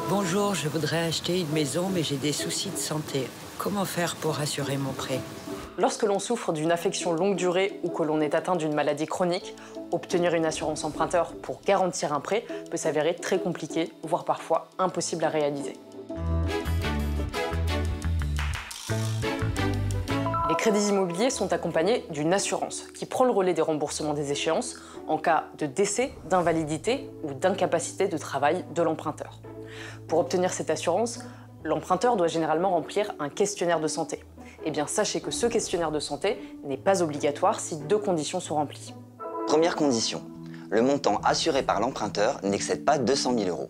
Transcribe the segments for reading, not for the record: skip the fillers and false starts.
Bonjour, je voudrais acheter une maison, mais j'ai des soucis de santé. Comment faire pour assurer mon prêt? Lorsque l'on souffre d'une affection longue durée ou que l'on est atteint d'une maladie chronique, obtenir une assurance emprunteur pour garantir un prêt peut s'avérer très compliqué, voire parfois impossible à réaliser. Les crédits immobiliers sont accompagnés d'une assurance qui prend le relais des remboursements des échéances en cas de décès, d'invalidité ou d'incapacité de travail de l'emprunteur. Pour obtenir cette assurance, l'emprunteur doit généralement remplir un questionnaire de santé. Eh bien, sachez que ce questionnaire de santé n'est pas obligatoire si deux conditions sont remplies. Première condition, le montant assuré par l'emprunteur n'excède pas 200 000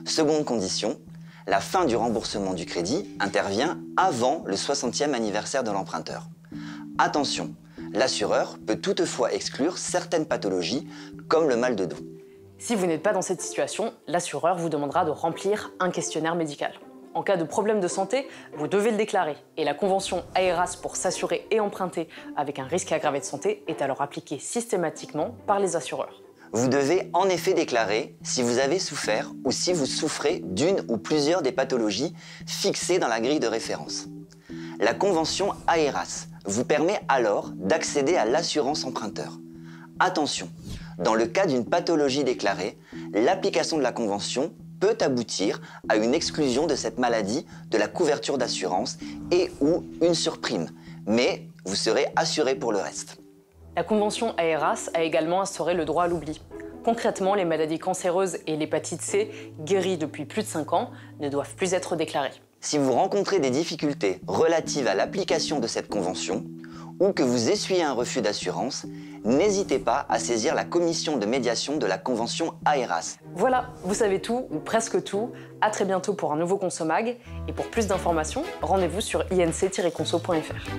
€. Seconde condition, la fin du remboursement du crédit intervient avant le 60e anniversaire de l'emprunteur. Attention, l'assureur peut toutefois exclure certaines pathologies comme le mal de dos. Si vous n'êtes pas dans cette situation, l'assureur vous demandera de remplir un questionnaire médical. En cas de problème de santé, vous devez le déclarer et la convention AERAS pour s'assurer et emprunter avec un risque aggravé de santé est alors appliquée systématiquement par les assureurs. Vous devez en effet déclarer si vous avez souffert ou si vous souffrez d'une ou plusieurs des pathologies fixées dans la grille de référence. La convention AERAS vous permet alors d'accéder à l'assurance emprunteur. Attention, dans le cas d'une pathologie déclarée, l'application de la convention peut aboutir à une exclusion de cette maladie de la couverture d'assurance et ou une surprime, mais vous serez assuré pour le reste. La convention AERAS a également instauré le droit à l'oubli. Concrètement, les maladies cancéreuses et l'hépatite C, guéries depuis plus de 5 ans, ne doivent plus être déclarées. Si vous rencontrez des difficultés relatives à l'application de cette convention ou que vous essuyez un refus d'assurance, n'hésitez pas à saisir la commission de médiation de la convention AERAS. Voilà, vous savez tout, ou presque tout. À très bientôt pour un nouveau Consomag. Et pour plus d'informations, rendez-vous sur inc-conso.fr.